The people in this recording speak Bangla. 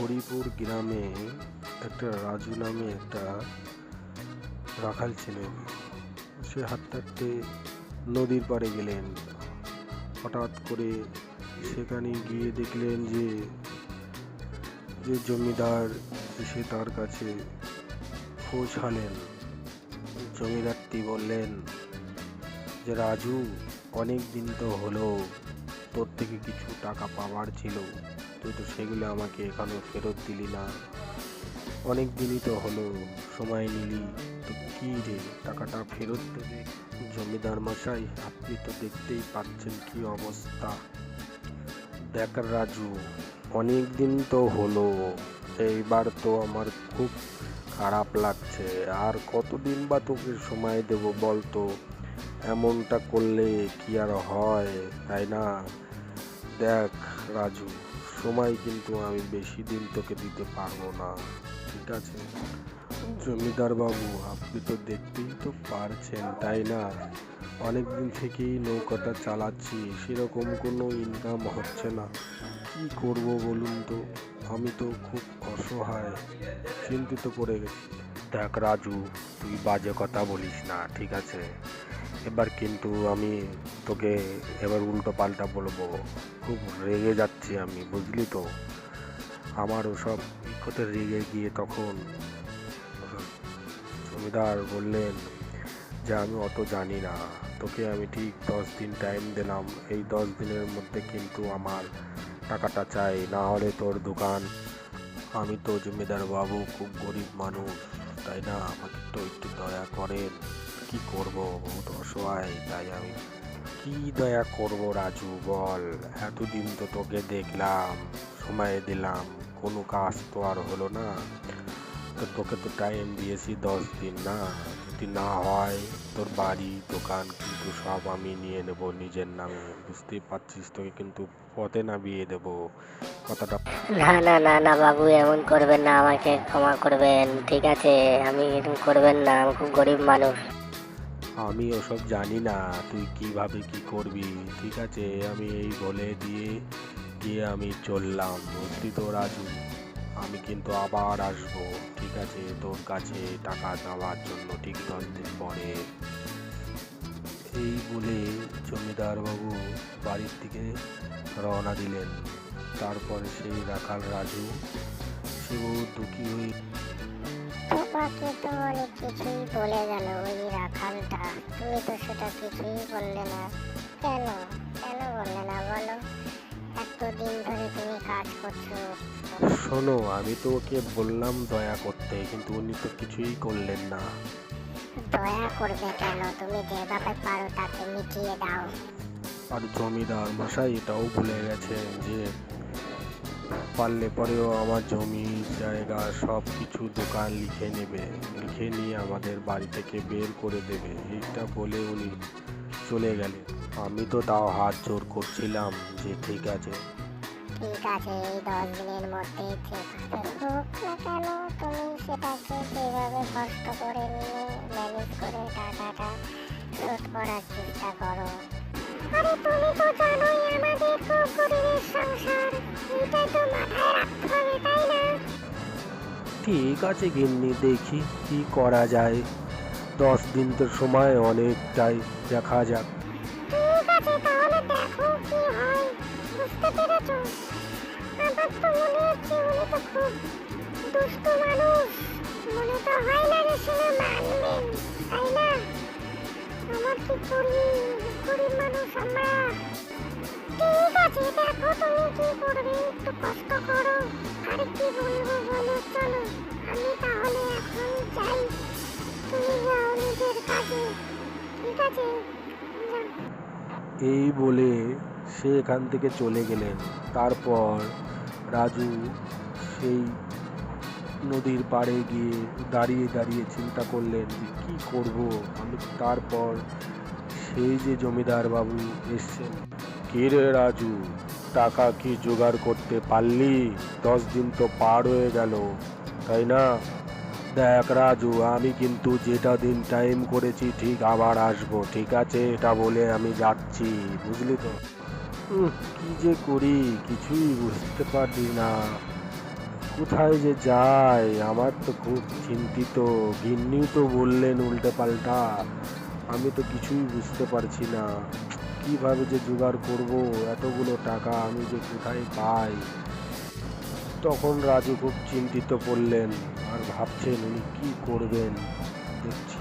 হরিপুর গ্রামে একটা রাজু নামে একটা রাখাল ছিলেন। সে হাঁটতে হাঁটতে নদীর পাড়ে গেলেন। হঠাৎ করে সেখানে গিয়ে দেখলেন যে যে জমিদার এসে তার কাছে পৌঁছালেন। জমিদারটি বললেন যে, রাজু, অনেক দিন তো হলো, তোর থেকে কিছু টাকা পাওয়ার ছিল, তুই তো সেগুলো আমাকে এখনো ফেরত দিলি না। অনেক দিনই তো হলো, সময় নিলি, তো কি রে, টাকাটা ফেরত দেবে? জমিদার মশাই, আপনি তো দেখতেই পাচ্ছেন কি অবস্থা। দেখ রাজু, অনেক দিন তো হলো, এইবার তো আমার খুব খারাপ লাগছে। আর কতদিন বা তোকে সময় দেব বলতো? এমনটা করলে কি আর হয়, তাই না? দেখ রাজু, সময় কিন্তু আমি বেশি দিন তোকে দিতে পারবো না, ঠিক আছে? জমিদার বাবু, আপনি তো দেখতেই তো পারছেন, তাই না? অনেক দিন থেকেই নৌকাটা চালাচ্ছি, সেরকম কোনো ইনকাম হচ্ছে না। কি করব বলুন তো? আমি তো খুব অসহায়, চিন্তিত পড়ে গেছি। দেখ রাজু, তুই বাজে কথা বলিস না, ঠিক আছে? এবার কিন্তু আমি তোকে এবার উল্টো পাল্টা বলবো। খুব রেগে যাচ্ছি আমি, বুঝলি তো? আমার ওসব কথা রেগে গিয়ে তখন জমিদার বললেন যে, আমি অত জানি না, তোকে আমি ঠিক 10 দিন টাইম দিলাম। এই 10 দিনের মধ্যে কিন্তু আমার টাকাটা চাই, না হলে তোর দোকান। আমি তো জমিদার বাবু খুব গরিব মানুষ, তাই না? আমাকে তো একটু দয়া করেন। কি করব, বহুত অসহায়, তাই আমি কি দয়া করব রাজু, বল? এতদিন তো তোকে দেখলাম, সময় দিলাম, কোনো কাজ তো আর হলো না। তো তোকে তো টাইম দিয়েছি 10 দিন, না? যদি না হয়, তোর বাড়ি দোকান কিন্তু সব আমি নিয়ে নেব নিজের নামে, বুঝতেই পারছিস? তোকে কিন্তু পথে নামিয়ে দেব, কথাটা। না না না না বাবু, এমন করবেন না, আমাকে ক্ষমা করবেন, ঠিক আছে? আমি এরকম করবেন না, আমি খুব গরিব মানুষ। আমি ওসব জানি না, তুই কিভাবে কি করবি, ঠিক আছে? আমি এই বলে দিয়ে আমি চললাম, বুঝলি তো রাজু? আমি কিন্তু আবার আসবো, ঠিক আছে, তোর কাছে টাকা দেওয়ার জন্য, ঠিক 10 দিন পরে। এই বলে জমিদার বাবু বাড়ির দিকে রওনা দিলেন। তারপরে সেই রাখাল রাজু, সে বহু দুঃখী হয়ে তোমাকে তো অনেক কিছুই বলে গেল ওই রাখালটা, তুমি তো সেটা কিছুই বললে না। কেন কেন বললে না বলো? এতদিন ধরে তুমি কাজ করছো। শোনো, আমি তো ওকে বললাম দয়া করতে, কিন্তু উনি তো কিছুই করলেন না। দয়া করবে কেন? তুমি যেভাবে পারো তাকে মিটিয়ে দাও। আর জমিদার মশাই এটাও ভুলে গেছেন যে পারলে পরেও আমার জমি জায়গা সব কিছু দোকান লিখে নেবে, লিখে নিয়ে আমাদের বাড়ি থেকে বের করে দেবে, এইটা বলে উনি চলে গেলেন। আমি তো তাও হাত জোর করছিলাম যে ঠিক আছে, ঠিক আছে, এই 10 দিনের মধ্যে যেভাবে হোক না কেন তুমি সেটাকে যেভাবে কষ্ট করে নিয়ে ম্যানেজ করে টাকাটা শোধ করার চেষ্টা করো। আরে তুমি তো জানোই আমাদের খুব গরিবের সংসার, এটা তো মাথায় রাখতে হবে, তাই না? ঠিক আছে গিন্নি, দেখি কি করা যায়। 10 দিন তো সময় অনেকটাই, দেখা যাক। ঠিক আছে, তাহলে দেখো কি হয়। বুঝতে পেরেছো? আমার তো মনে হচ্ছে উনি তো খুব দুষ্টু মানুষ, মনে তো হয় না যে সে মানবেন, তাই না? আমার কি করি, গরিব মানুষ আমরা। ঠিক আছে, দেখো তুমি কি করবে, একটু কষ্ট করো। আর কি বলবো বলো, চলো আমি তাহলে এখন যাই, তুমি যাও নিজের কাজে, ঠিক আছে? যাও। এই বলে সে এখান থেকে চলে গেলেন। তারপর রাজু সেই নদীর পাড়ে গিয়ে দাঁড়িয়ে দাঁড়িয়ে চিন্তা করলেন যে কী করব আমি। তারপর সেই যে জমিদার বাবু এসছেন, কে রে রাজু, টাকা কি জোগাড় করতে পারলি? 10 দিন তো পার হয়ে গেল, তাই না? দেখ রাজু, আমি কিন্তু যেটা দিন টাইম করেছি ঠিক আবার আসবো, ঠিক আছে? এটা বলে আমি যাচ্ছি, বুঝলি তো? কি যে করি কিছুই বুঝতে পারি না, কোথায় যে যাই, আমার তো খুব চিন্তিত। গিন্নিও তো বললেন উল্টে পাল্টা, আমি তো কিছুই বুঝতে পারছি না কিভাবে যে জোগাড় করব এতগুলো টাকা, আমি যে কোথায় পাই। তখন রাজু খুব চিন্তিত পড়লেন আর ভাবছেন উনি কি করবেন। দেখছি